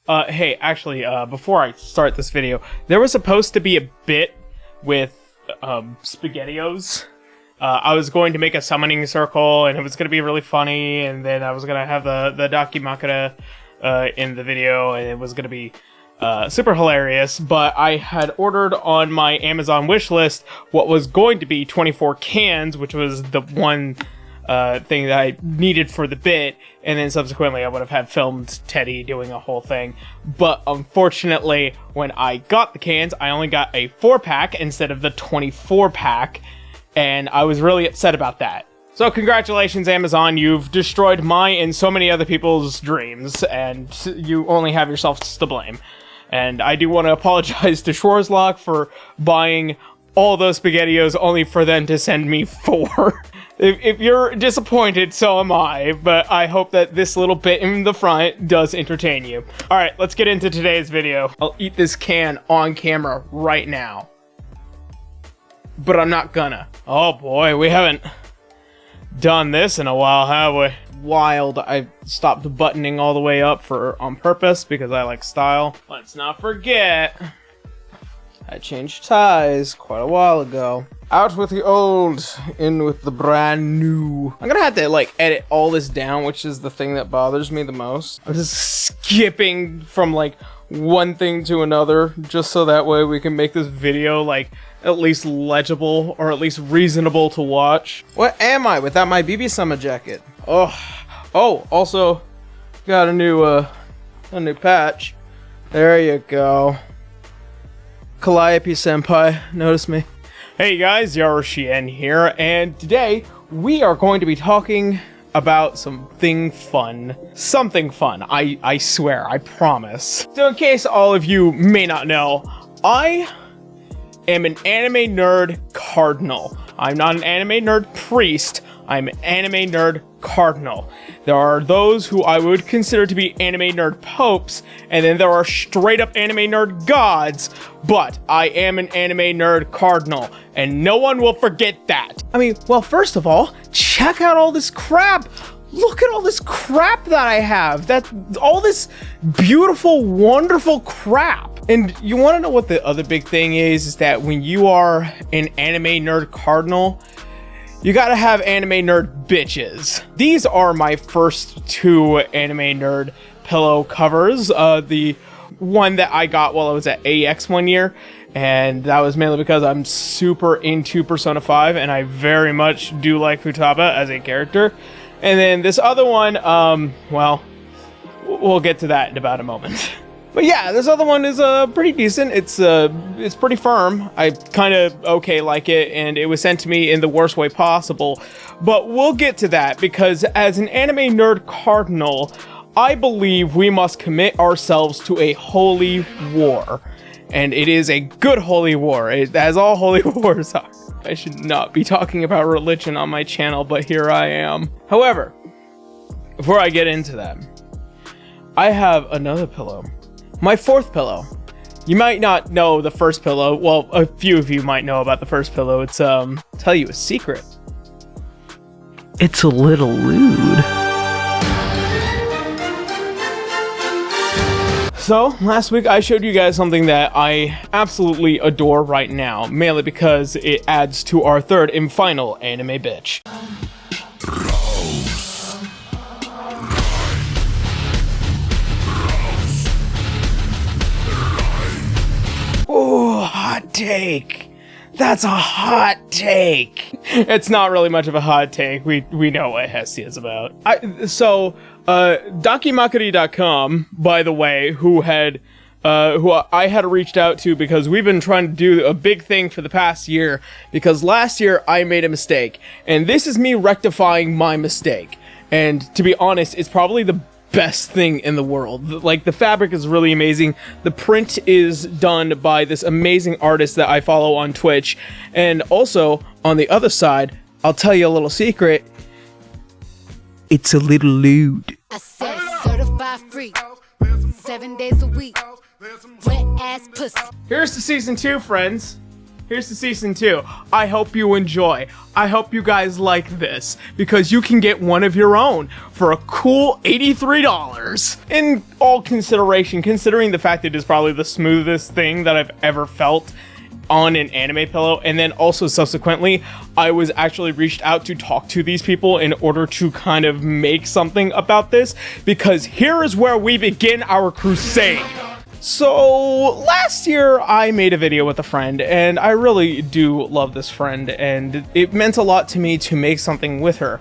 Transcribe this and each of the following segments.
Hey, actually, before I start this video, there was supposed to be a bit with, SpaghettiOs. I was going to make a summoning circle, and it was going to be really funny, and then I was going to have the Dakimakura, in the video, and it was going to be, super hilarious, but I had ordered on my Amazon wish list what was going to be 24 cans, which was the one thing that I needed for the bit, and then subsequently I would have had filmed Teddy doing a whole thing. But unfortunately, when I got the cans, I only got a 4-pack instead of the 24-pack, and I was really upset about that. So congratulations, Amazon, you've destroyed my and so many other people's dreams, and you only have yourselves to blame. And I do want to apologize to Schwarzlock for buying all those SpaghettiOs only for them to send me 4. If you're disappointed, so am I, but I hope that this little bit in the front does entertain you. Alright, let's get into today's video. I'll eat this can on camera right now. But I'm not gonna. Oh boy, we haven't done this in a while, have we? Wild. I stopped buttoning all the way up on purpose because I like style. Let's not forget, I changed ties quite a while ago. Out with the old, in with the brand new. I'm gonna have to like edit all this down, which is the thing that bothers me the most. I'm just skipping from like one thing to another just so that way we can make this video like at least legible or at least reasonable to watch. What am I without my BB Summer jacket? Oh, also got a new patch. There you go. Calliope Senpai, notice me. Hey guys, Yaroshien here, and today we are going to be talking about something fun. Something fun, I swear, I promise. So in case all of you may not know, I am an anime nerd cardinal. I'm not an anime nerd priest, I'm an anime nerd cardinal. There are those who I would consider to be anime nerd popes, and then there are straight up anime nerd gods, but I am an anime nerd cardinal, and no one will forget that. I mean, well, first of all, check out all this crap. Look at all this crap that I have. That's all this beautiful, wonderful crap. And you want to know what the other big thing is that when you are an anime nerd cardinal, you gotta have anime nerd bitches. These are my first 2 anime nerd pillow covers. The one that I got while I was at AEX one year, and that was mainly because I'm super into Persona 5, and I very much do like Futaba as a character. And then this other one, well, we'll get to that in about a moment. But yeah, this other one is pretty decent. It's pretty firm. I kind of like it, and it was sent to me in the worst way possible. But we'll get to that, because as an anime nerd cardinal, I believe we must commit ourselves to a holy war. And it is a good holy war, as all holy wars are. I should not be talking about religion on my channel, but here I am. However, before I get into that, I have another pillow. My 4th pillow. You might not know the first pillow. Well, a few of you might know about the first pillow. It's, tell you a secret. It's a little lewd. So, last week I showed you guys something that I absolutely adore right now, mainly because it adds to our 3rd and final anime bitch. Oh, hot take. That's a hot take. It's not really much of a hot take. We know what Hestia is about. Dakimakura.com, by the way, who I had reached out to because we've been trying to do a big thing for the past year, because last year I made a mistake, and this is me rectifying my mistake. And to be honest, it's probably the best thing in the world. Like, the fabric is really amazing. The print is done by this amazing artist that I follow on Twitch. And also, on the other side, I'll tell you a little secret. It's a little lewd. I said certified free, 7 days a week, wet ass pussy. Here's to season 2, friends. here's to season 2. I hope you enjoy. I hope you guys like this, because you can get one of your own for a cool $83. In all consideration, considering the fact it is probably the smoothest thing that I've ever felt on an anime pillow, and then also subsequently, I was actually reached out to talk to these people in order to kind of make something about this, because here is where we begin our crusade. So, last year I made a video with a friend, and I really do love this friend, and it meant a lot to me to make something with her.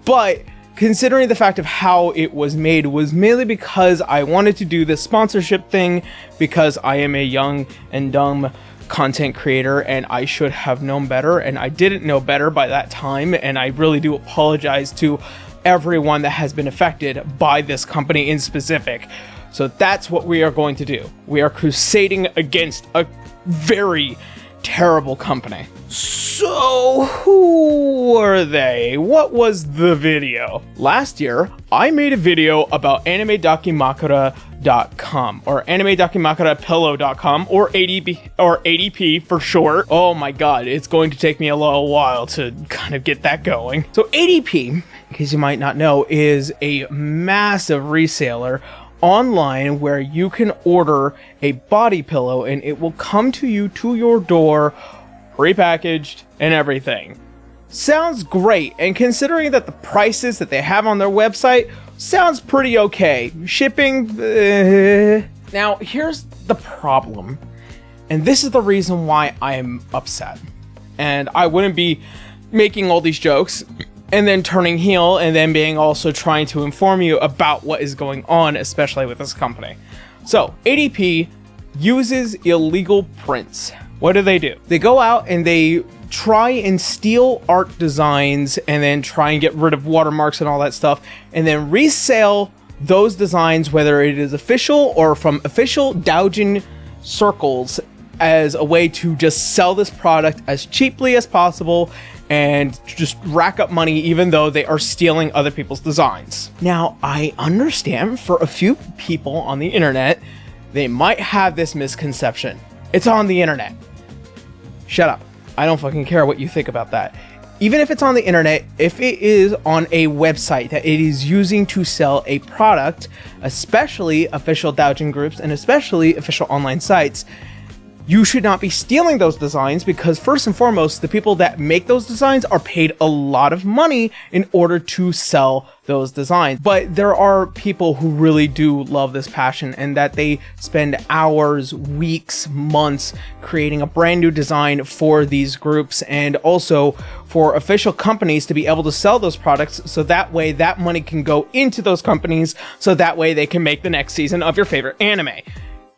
But, considering the fact of how it was made was mainly because I wanted to do this sponsorship thing, because I am a young and dumb content creator, and I should have known better, and I didn't know better by that time, and I really do apologize to everyone that has been affected by this company in specific. So that's what we are going to do. We are crusading against a very terrible company. So, who are they? What was the video? Last year, I made a video about AnimeDakimakura.com, or AnimeDakimakuraPillow.com, or ADP for short. Oh my god, it's going to take me a little while to kind of get that going. So ADP, in case you might not know, is a massive reseller online where you can order a body pillow and it will come to you to your door, prepackaged and everything. Sounds great, and considering that the prices that they have on their website sounds pretty okay. Shipping, Now here's the problem, and this is the reason why I am upset, and I wouldn't be making all these jokes and then turning heel, and then being also trying to inform you about what is going on, especially with this company. So, ADP uses illegal prints. What do? They go out and they try and steal art designs, and then try and get rid of watermarks and all that stuff, and then resell those designs, whether it is official or from official doujin circles, as a way to just sell this product as cheaply as possible and just rack up money, even though they are stealing other people's designs. Now, I understand for a few people on the internet, they might have this misconception. It's on the internet. Shut up. I don't fucking care what you think about that. Even if it's on the internet, if it is on a website that it is using to sell a product, especially official doujin groups and especially official online sites, you should not be stealing those designs, because first and foremost, the people that make those designs are paid a lot of money in order to sell those designs. But there are people who really do love this passion, and that they spend hours, weeks, months creating a brand new design for these groups, and also for official companies to be able to sell those products, so that way that money can go into those companies, so that way they can make the next season of your favorite anime.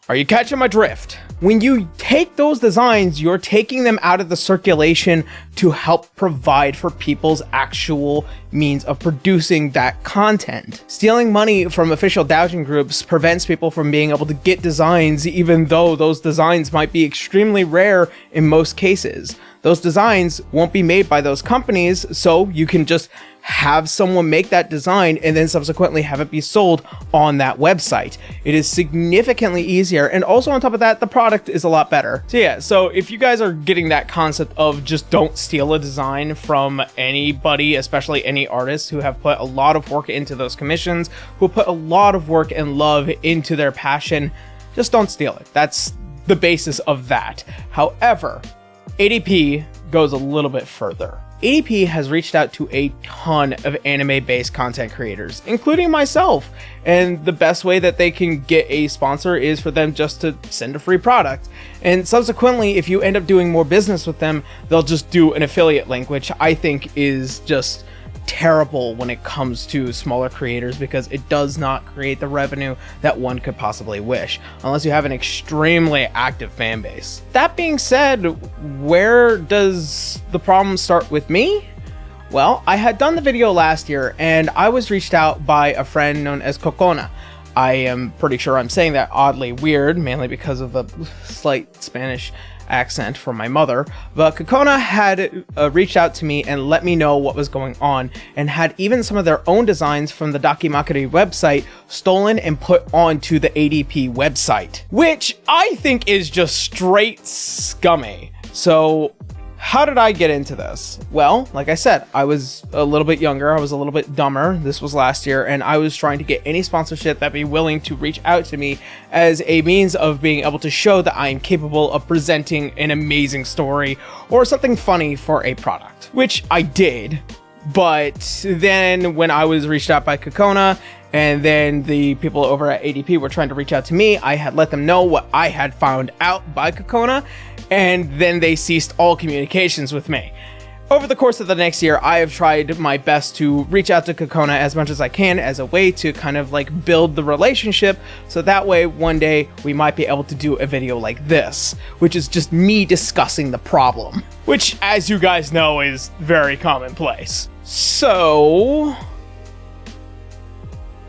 Are you catching my drift? When you take those designs, you're taking them out of the circulation to help provide for people's actual means of producing that content. Stealing money from official doujin groups prevents people from being able to get designs, even though those designs might be extremely rare in most cases. Those designs won't be made by those companies, so you can just have someone make that design and then subsequently have it be sold on that website. It is significantly easier, and also on top of that, the product is a lot better. So yeah, so if you guys are getting that concept of just don't steal a design from anybody, especially any artists who have put a lot of work into those commissions, who put a lot of work and love into their passion, just don't steal it. That's the basis of that. However, ADP goes a little bit further. ADP has reached out to a ton of anime-based content creators, including myself, and the best way that they can get a sponsor is for them just to send a free product. And subsequently, if you end up doing more business with them, they'll just do an affiliate link, which I think is just terrible when it comes to smaller creators, because it does not create the revenue that one could possibly wish, unless you have an extremely active fan base. That being said, where does the problem start with me? Well, I had done the video last year, and I was reached out by a friend known as Kokona. I am pretty sure I'm saying that oddly weird, mainly because of a slight Spanish accent from my mother, but Kokona had reached out to me and let me know what was going on, and had even some of their own designs from the Dakimakura website stolen and put onto the ADP website, which I think is just straight scummy. So how did I get into this? Well, like I said, I was a little bit younger, I was a little bit dumber. This was last year, and I was trying to get any sponsorship that'd be willing to reach out to me as a means of being able to show that I am capable of presenting an amazing story or something funny for a product, which I did. But then when I was reached out by Kokona, and then the people over at ADP were trying to reach out to me, I had let them know what I had found out by Kokona, and then they ceased all communications with me. Over the course of the next year, I have tried my best to reach out to Kokona as much as I can as a way to kind of like build the relationship, so that way one day we might be able to do a video like this, which is just me discussing the problem, which, as you guys know, is very commonplace. So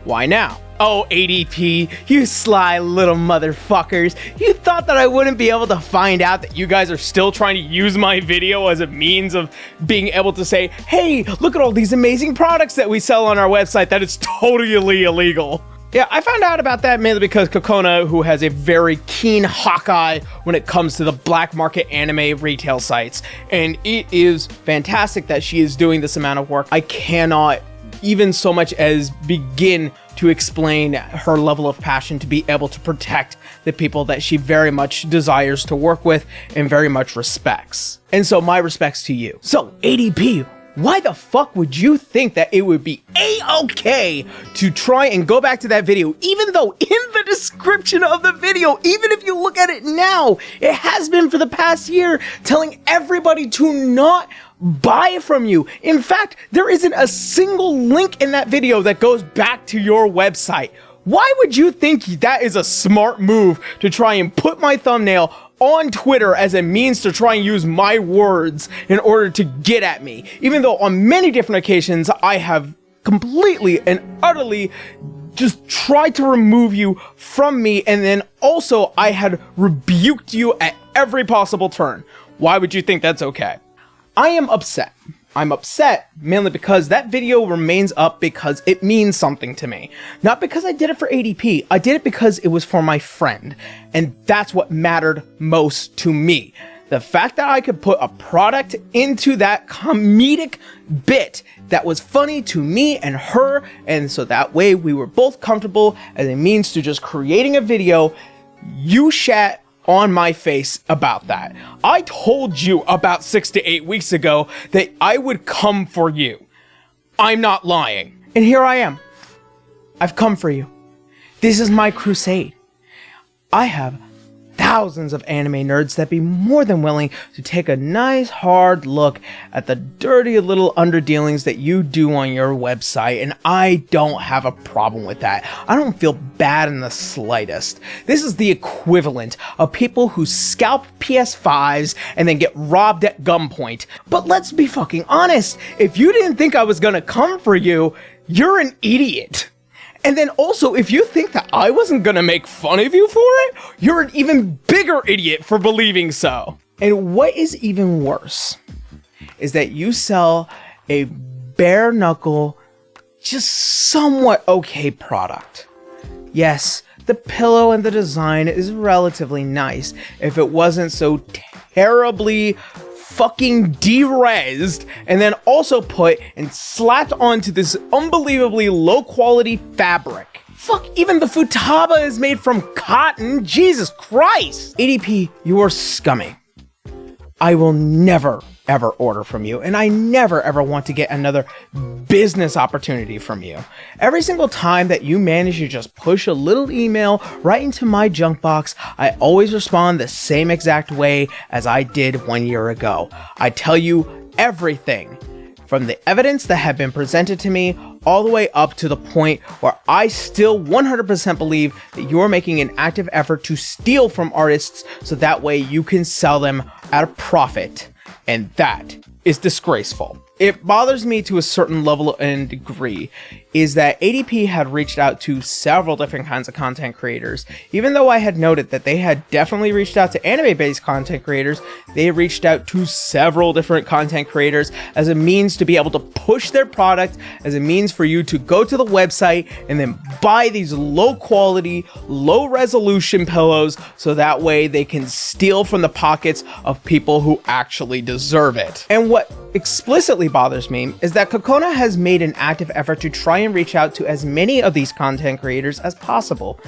why now? Oh, ADP, you sly little motherfuckers. You thought that I wouldn't be able to find out that you guys are still trying to use my video as a means of being able to say, hey, look at all these amazing products that we sell on our website that is totally illegal. Yeah, I found out about that mainly because Kokona, who has a very keen hawk eye when it comes to the black market anime retail sites, and it is fantastic that she is doing this amount of work. I cannot even so much as begin to explain her level of passion to be able to protect the people that she very much desires to work with and very much respects. And so my respects to you. So ADP, why the fuck would you think that it would be a-okay to try and go back to that video, even though in the description of the video, even if you look at it now, it has been for the past year telling everybody to not buy from you. In fact, there isn't a single link in that video that goes back to your website. Why would you think that is a smart move to try and put my thumbnail on Twitter as a means to try and use my words in order to get at me? Even though on many different occasions I have completely and utterly just tried to remove you from me, and then also I had rebuked you at every possible turn. Why would you think that's okay? I am upset. I'm upset mainly because that video remains up because it means something to me. Not because I did it for ADP. I did it because it was for my friend. And that's what mattered most to me. The fact that I could put a product into that comedic bit that was funny to me and her, and so that way we were both comfortable as a means to just creating a video, you shat on my face about that. I told you about 6 to 8 weeks ago that I would come for you. I'm not lying. And here I am. I've come for you. This is my crusade. I have thousands of anime nerds that be more than willing to take a nice hard look at the dirty little underdealings that you do on your website, and I don't have a problem with that. I don't feel bad in the slightest. This is the equivalent of people who scalp PS5s and then get robbed at gunpoint. But let's be fucking honest, if you didn't think I was gonna come for you, you're an idiot. And then also, if you think that I wasn't gonna make fun of you for it, you're an even bigger idiot for believing so. And what is even worse is that you sell a bare knuckle, just somewhat okay product. Yes, the pillow and the design is relatively nice if it wasn't so terribly fucking de-resed and then also put and slapped onto this unbelievably low quality fabric. Fuck, even the futaba is made from cotton. Jesus Christ. ADP, you are scummy. I will never ever order from you, and I never ever want to get another business opportunity from you. Every single time that you manage to just push a little email right into my junk box, I always respond the same exact way as I did 1 year ago. I tell you everything, from the evidence that had been presented to me all the way up to the point where I still 100% believe that you're making an active effort to steal from artists so that way you can sell them at a profit. And that is disgraceful. it bothers me to a certain level and degree is that ADP had reached out to several different kinds of content creators. Even though I had noted that they had definitely reached out to anime-based content creators, they reached out to several different content creators as a means to be able to push their product, as a means for you to go to the website and then buy these low-quality, low-resolution pillows so that way they can steal from the pockets of people who actually deserve it. And what explicitly bothers me is that Kokona has made an active effort to try and reach out to as many of these content creators as possible.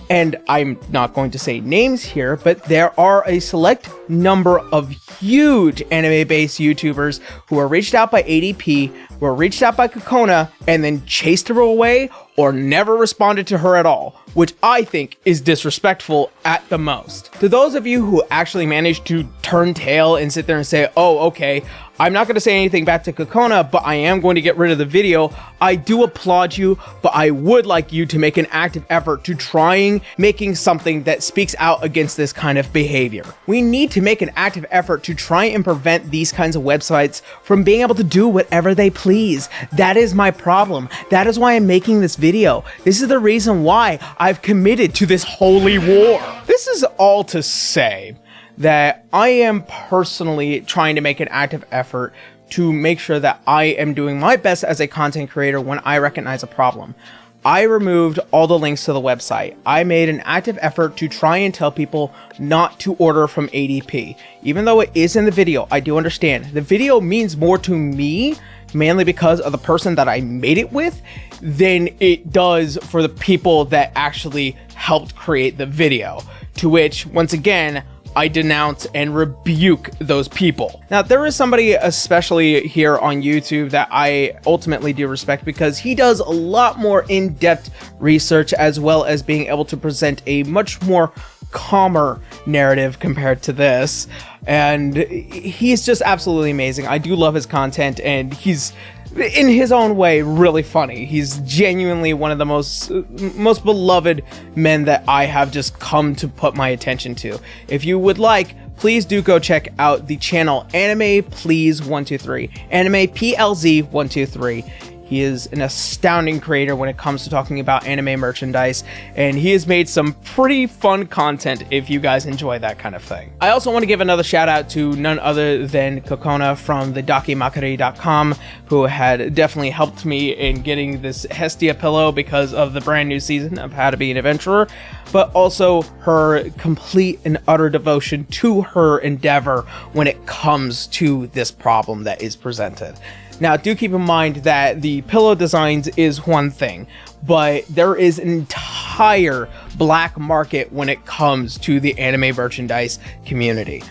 And I'm not going to say names here, but there are a select number of huge anime-based YouTubers who were reached out by ADP, were reached out by Kokona, and then chased her away or never responded to her at all, which I think is disrespectful at the most. To those of you who actually managed to turn tail and sit there and say, oh, okay, I'm not going to say anything back to Kokona, but I am going to get rid of the video, I do applaud you, but I would like you to make an active effort to trying making something that speaks out against this kind of behavior. We need to make an active effort to try and prevent these kinds of websites from being able to do whatever they please. That is my problem. That is why I'm making this video. This is the reason why I've committed to this holy war. This is all to say that I am personally trying to make an active effort to make sure that I am doing my best as a content creator when I recognize a problem. I removed all the links to the website. I made an active effort to try and tell people not to order from ADP. Even though it is in the video, I do understand. The video means more to me, mainly because of the person that I made it with, than it does for the people that actually helped create the video. To which, once again, I denounce and rebuke those people. Now, there is somebody, especially here on YouTube, that I ultimately do respect because he does a lot more in-depth research as well as being able to present a much more calmer narrative compared to this. And he's just absolutely amazing. I do love his content, and he's, in his own way, really funny. He's genuinely one of the most beloved men that I have just come to put my attention to. If you would like, please do go check out the channel Anime Please 123, Anime PLZ 123. He is an astounding creator when it comes to talking about anime merchandise, and he has made some pretty fun content if you guys enjoy that kind of thing. I also want to give another shout out to none other than Kokona from the dakimakari.com, who had definitely helped me in getting this Hestia pillow because of the brand new season of How to Be an Adventurer, but also her complete and utter devotion to her endeavor when it comes to this problem that is presented. Now, do keep in mind that the pillow designs is one thing, but there is an entire black market when it comes to the anime merchandise community.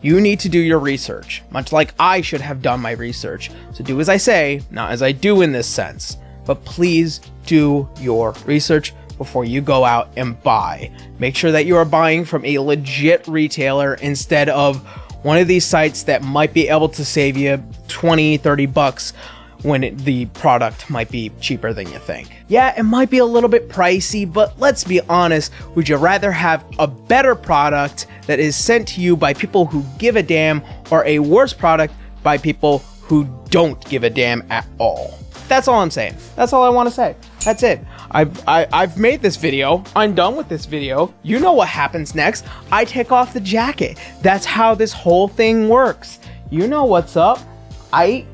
You need to do your research, much like I should have done my research. So do as I say, not as I do in this sense. But please do your research before you go out and buy. Make sure that you are buying from a legit retailer instead of one of these sites that might be able to save you 20, 30 bucks when the product might be cheaper than you think. Yeah, it might be a little bit pricey, but let's be honest, would you rather have a better product that is sent to you by people who give a damn, or a worse product by people who don't give a damn at all? That's all I'm saying. That's all I want to say. That's it. I've made this video. I'm done with this video. You know what happens next. I take off the jacket. That's how this whole thing works. You know what's up. I'm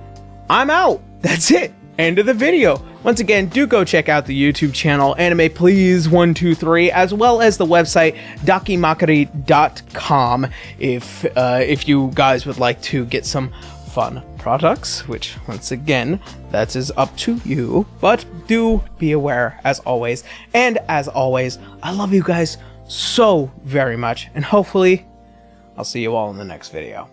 out. That's it. End of the video. Once again, do go check out the YouTube channel Anime Please 123, as well as the website dakimakari.com if you guys would like to get some fun products, which once again, that is up to you, but do be aware as always. And as always, I love you guys so very much, and hopefully I'll see you all in the next video.